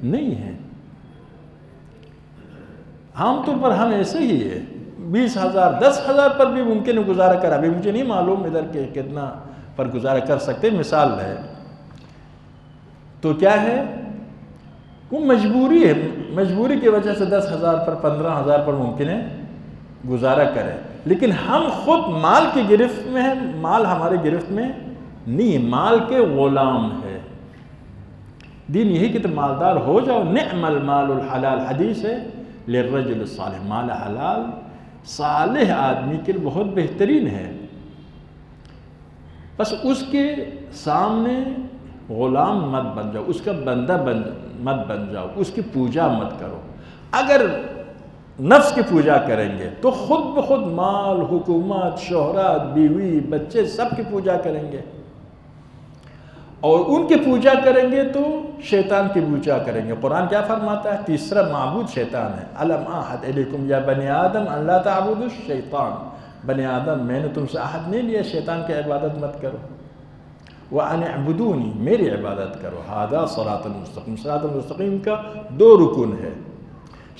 نہیں ہے۔ عام طور پر ہم ایسے ہی ہے، 20,000 10,000 پر بھی ممکن ہے گزارا کر، ابھی مجھے نہیں معلوم ادھر کے کتنا پر گزارا کر سکتے، مثال ہے۔ تو کیا ہے، وہ مجبوری ہے، مجبوری کی وجہ سے 10,000 پر 15,000 پر ممکن ہے گزارا کرے، لیکن ہم خود مال کی گرفت میں ہیں، مال ہمارے گرفت میں نہیں، مال کے غلام ہے۔ دین یہی کہ تم مالدار ہو جاؤ، نعم المال الحلال، حدیث ہے للرجل الصالح، مال حلال صالح آدمی کے لیے بہت بہترین ہے، بس اس کے سامنے غلام مت بن جاؤ، اس کا بندہ مت بن جاؤ، اس کی پوجا مت کرو۔ اگر نفس کی پوجا کریں گے تو خود بخود مال، حکومت، شہرت، بیوی، بچے سب کی پوجا کریں گے، اور ان کی پوجا کریں گے تو شیطان کی پوجا کریں گے۔ قرآن کیا فرماتا ہے؟ تیسرا معبود شیطان ہے۔ الم اعہد الیکم یا بنی آدم ان لا تعبدوا الشیطان، بنی آدم میں نے تم سے عہد نہیں لیا شیطان کی عبادت مت کرو، وَأَنِ اعْبُدُونِي، میری عبادت کرو۔ هَذَا صِرَاطٌ مستقیم، صراط المستقیم کا 2 رکن ہے،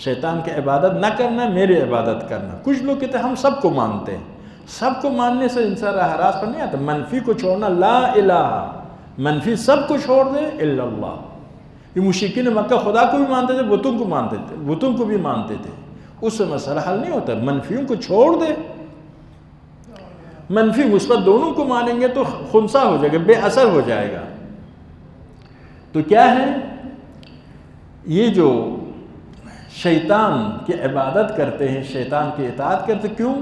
شیطان کی عبادت نہ کرنا، میری عبادت کرنا۔ کچھ لوگ کہتے ہیں ہم سب کو مانتے ہیں، سب کو ماننے سے انسان راہ راست پر نہیں آتا، منفی کو چھوڑنا، لا الہ، منفی سب کو چھوڑ دے الا اللہ۔ یہ مشرکین مکہ خدا کو بھی مانتے تھے، بتوں کو مانتے تھے، بتوں کو بھی مانتے تھے، اس سے مسئلہ حل نہیں ہوتا، منفیوں کو چھوڑ دے، منفی مثبت دونوں کو مانیں گے تو خنثی ہو جائے گا، بے اثر ہو جائے گا۔ تو کیا ہے، یہ جو شیطان کی عبادت کرتے ہیں، شیطان کی اطاعت کرتے، کیوں؟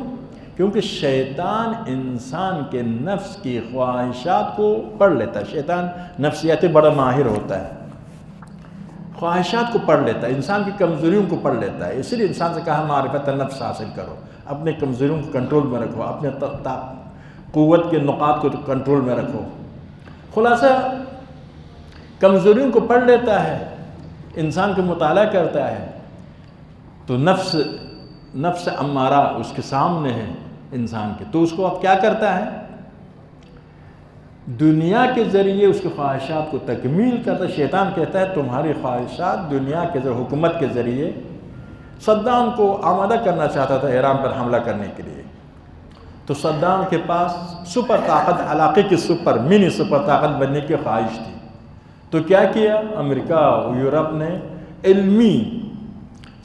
کیونکہ شیطان انسان کے نفس کی خواہشات کو پڑھ لیتا ہے، شیطان نفسیاتی بڑا ماہر ہوتا ہے، خواہشات کو پڑھ لیتا ہے، انسان کی کمزوریوں کو پڑھ لیتا ہے۔ اس لیے انسان سے کہا معرفت النفس حاصل کرو، اپنے کمزوریوں کو کنٹرول میں رکھو، اپنے قوت کے نقاط کو کنٹرول میں رکھو. خلاصہ کمزوریوں کو پڑھ لیتا ہے انسان کو مطالعہ کرتا ہے تو نفس امارہ اس کے سامنے ہے انسان کے, تو اس کو اب کیا کرتا ہے, دنیا کے ذریعے اس کی خواہشات کو تکمیل کرتا ہے. شیطان کہتا ہے تمہاری خواہشات دنیا کے ذریعے, حکومت کے ذریعے. صدام کو آمادہ کرنا چاہتا تھا ایران پر حملہ کرنے کے لیے, تو صدام کے پاس سپر طاقت, علاقے کی منی سپر طاقت بننے کی خواہش تھی. تو کیا کیا امریکہ اور یورپ نے علمی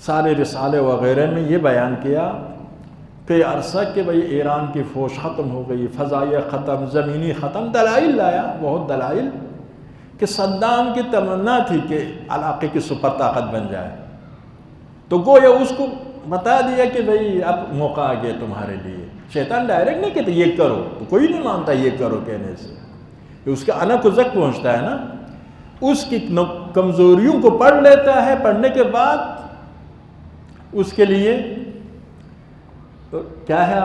سارے رسالے وغیرہ میں یہ بیان کیا کہ عرصہ کہ بھئی ایران کی فوج ختم ہو گئی, فضائیہ ختم, زمینی ختم, دلائل لایا, بہت دلائل, کہ صدام کی تمنا تھی کہ علاقے کی سپر طاقت بن جائے. تو گویا اس کو بتا دیا کہ بھئی اب موقع آ گیا تمہارے لیے. شیطان ڈائریکٹ نہیں کہتے یہ کرو, تو کوئی نہیں مانتا یہ کرو کہنے سے, اس کا انا کو زک پہنچتا ہے نا. اس کی کمزوریوں کو پڑھ لیتا ہے, پڑھنے کے بعد اس کے لیے کیا ہے,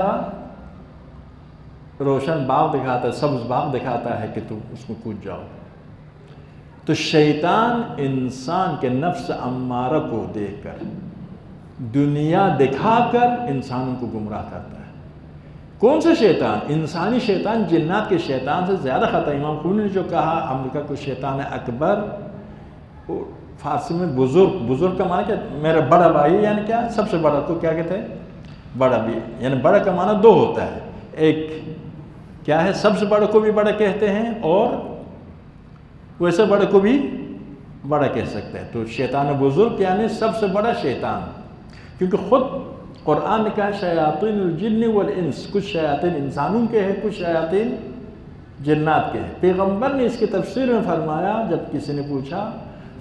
روشن باغ دکھاتا ہے, سبز باغ دکھاتا ہے کہ تم اس میں کود جاؤ. تو شیطان انسان کے نفس امارہ کو دیکھ کر, دنیا دکھا کر انسانوں کو گمراہ کرتا ہے. کون سا شیطان؟ انسانی شیطان جنات کے شیطان سے زیادہ خطرہ. امام خمینی نے جو کہا امریکہ کو شیطان اکبر, فارسی میں بزرگ کا معنی کیا, میرا بڑا بھائی, یعنی کیا, سب سے بڑا کو کیا کہتے ہیں, بڑا بھی, یعنی بڑا کا معنی دو ہوتا ہے. ایک کیا ہے, سب سے بڑا کو بھی بڑا کہتے ہیں اور ویسے بڑے کو بھی بڑا کہہ سکتے ہیں. تو شیطان بزرگ یعنی سب سے بڑا شیطان, کیونکہ خود قرآن نے کہا شیاطین الجن والانس, کچھ شیاطین انسانوں کے ہیں, کچھ شیاطین جنات کے ہیں. پیغمبر نے اس کی تفسیر میں فرمایا, جب کسی نے پوچھا,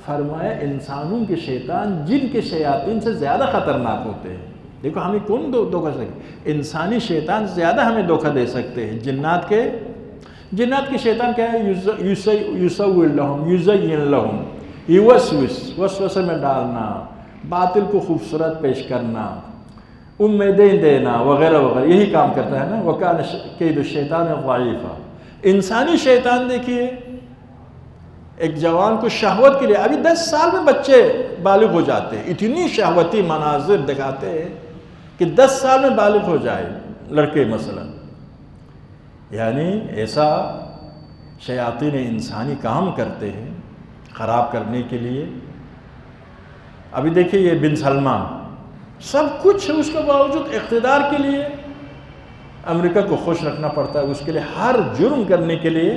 فرمایا انسانوں کے شیطان جن کے شیاطین سے زیادہ خطرناک ہوتے ہیں. دیکھو ہمیں کون دھوکہ سکتے, انسانی شیطان زیادہ ہمیں دھوکہ دے سکتے ہیں. جنات کے شیطان کیا ہے, یسول لہم, یزین لہم, وسوسے میں ڈالنا, باطل کو خوبصورت پیش کرنا, امیدیں دینا وغیرہ وغیرہ, یہی کام کرتا ہے نا. وَكَانَ كَيْدُ الشَّيْطَانِ ضَعِيفًا. انسانی شیطان دیکھیے, ایک جوان کو شہوت کے لیے, ابھی 10 سال میں بچے بالغ ہو جاتے ہیں, اتنی شہوتی مناظر دکھاتے ہیں کہ 10 سال میں بالغ ہو جائے لڑکے مثلا. یعنی ایسا شیاطین انسانی کام کرتے ہیں خراب کرنے کے لیے. ابھی دیکھیے یہ بن سلمان, سب کچھ اس کے باوجود اقتدار کے لیے امریکہ کو خوش رکھنا پڑتا ہے, اس کے لیے ہر جرم کرنے کے لیے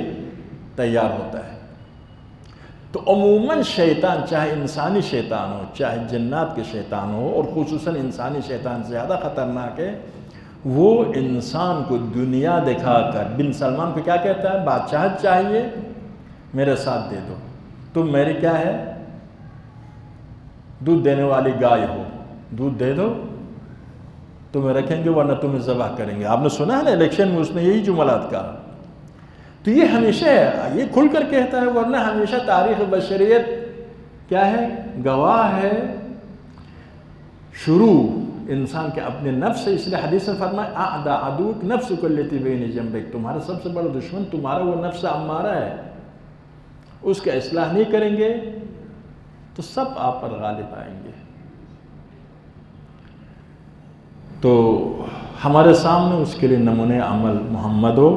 تیار ہوتا ہے. تو عموماً شیطان, چاہے انسانی شیطان ہو چاہے جنات کے شیطان ہو, اور خصوصاً انسانی شیطان زیادہ خطرناک ہے, وہ انسان کو دنیا دکھا کر, بن سلمان کو کیا کہتا ہے, بادشاہت چاہیے میرے ساتھ دے دو, تم میری کیا ہے, دودھ دینے والی گائے ہو, دودھ دے دو تمہیں رکھیں گے ورنہ تمہیں ذبح کریں گے. آپ نے سنا ہے نا الیکشن میں اس نے یہی جملات کہا. تو یہ ہمیشہ یہ کھل کر کہتا ہے, ورنہ ہمیشہ تاریخ بشریت کیا ہے, گواہ ہے شروع انسان کے اپنے نفس سے. اس لیے حدیث میں فرمایا اعداء عدوک نفسک التی بین جنبک, تمہارا سب سے بڑا دشمن تمہارا وہ نفس امارہ ہے, اس کا اصلاح نہیں کریں گے تو سب آپ پر غالب آئیں گے. تو ہمارے سامنے اس کے لیے نمونہ عمل محمد و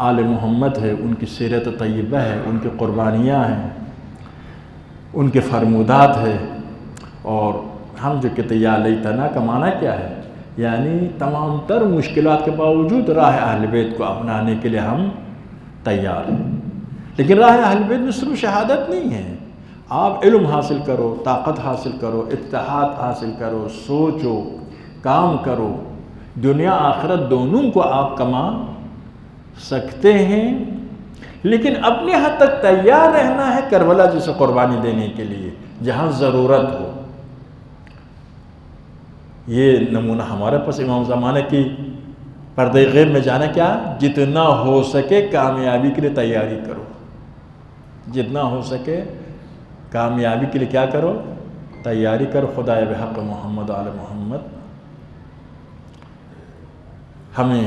آل محمد ہے, ان کی سیرت طیبہ ہے, ان کی قربانیاں ہیں, ان کے فرمودات ہے. اور ہم جو کہتے ہیں یا لیتنا کا معنی کیا ہے, یعنی تمام تر مشکلات کے باوجود راہ اہل بیت کو اپنانے کے لیے ہم تیار ہیں. لیکن راہ اہل بیت میں صرف شہادت نہیں ہے, آپ علم حاصل کرو, طاقت حاصل کرو, اتحاد حاصل کرو, سوچو, کام کرو, دنیا آخرت دونوں کو آپ کما سکتے ہیں. لیکن اپنے حد تک تیار رہنا ہے کربلا جیسے قربانی دینے کے لیے جہاں ضرورت ہو. یہ نمونہ ہمارے پاس امام زمانے کی پردہ غیب میں جانا کیا, جتنا ہو سکے کامیابی کے لیے تیاری کرو, جتنا ہو سکے کامیابی کے لیے کیا کرو, تیاری کرو. خدائے بحق محمد آل محمد ہمیں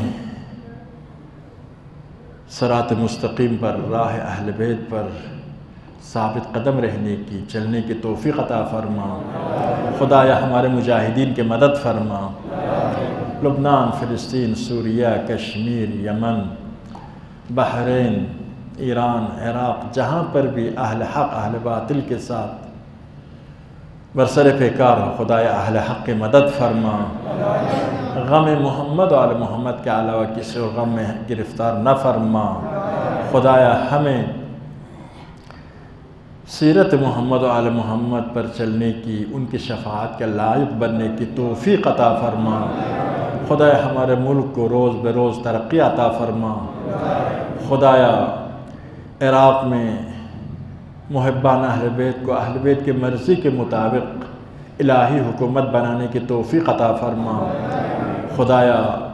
صراط مستقیم پر، راہ اہل بیت پر ثابت قدم رہنے کی، چلنے کی توفیق عطا فرما۔ خدایا ہمارے مجاہدین کے مدد فرما۔ لبنان، فلسطین، سوریہ، کشمیر، یمن، بحرین، ایران، عراق، جہاں پر بھی اہل حق اہل باطل کے ساتھ برسر پیکار ہو، خدایا اہل حق کی مدد فرما۔ غم محمد و آل محمد کے علاوہ کسی اور غم میں گرفتار نہ فرما۔ خدایا ہمیں سیرت محمد و آل محمد پر چلنے کی، ان کی شفاعت کے لائق بننے کی توفیق عطا فرما۔ خدایا ہمارے ملک کو روز بے روز ترقی عطا فرما۔ خدایا عراق میں محبان اہل بیت کو اہل بیت کی مرضی کے مطابق الہی حکومت بنانے کی توفیق عطا فرما۔ خدایا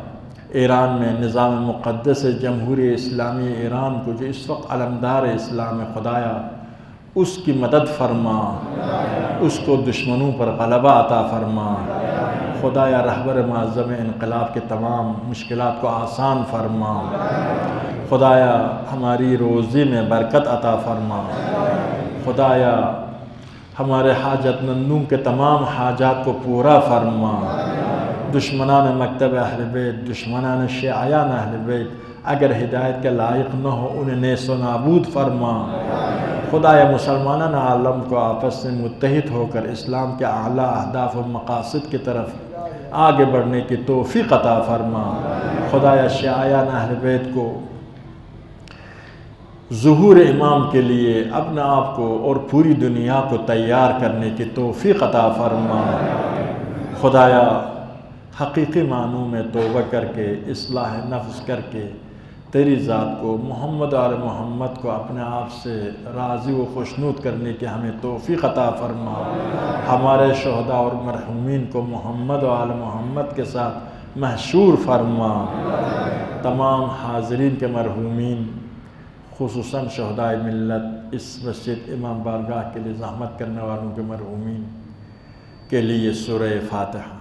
ایران میں نظام مقدس جمہوری اسلامی ایران کو جو اس وقت علمدار اسلام ہے، خدایا اس کی مدد فرما، اس کو دشمنوں پر غلبہ عطا فرما۔ خدایا رہبر معظم انقلاب کے تمام مشکلات کو آسان فرما۔ خدایا ہماری روزی میں برکت عطا فرما۔ خدایا ہمارے حاجت مندوں کے تمام حاجات کو پورا فرما۔ دشمنان مکتب اہل بیت، دشمنان شیعیان اہل بیت اگر ہدایت کے لائق نہ ہو انہیں نیست و نابود فرما۔ خدایا مسلمانان عالم کو آپس میں متحد ہو کر اسلام کے اعلیٰ اہداف و مقاصد کی طرف آگے بڑھنے کی توفیق عطا فرما۔ خدایا شیعیان اہل بیت کو ظہور امام کے لیے اپنے آپ کو اور پوری دنیا کو تیار کرنے کی توفیق عطا فرما۔ خدایا حقیقی معنوں میں توبہ کر کے، اصلاح نفس کر کے، تیری ذات کو، محمد اور محمد کو اپنے آپ سے راضی و خوشنود کرنے کی ہمیں توفیق عطا فرما۔ ہمارے شہداء اور مرحومین کو محمد و آل محمد کے ساتھ محشور فرما۔ تمام حاضرین کے مرحومین، خصوصاً شہدائے ملت، اس مسجد امام بارگاہ کے لیے زحمت کرنے والوں کے مرحومین کے لیے سورہ فاتحہ۔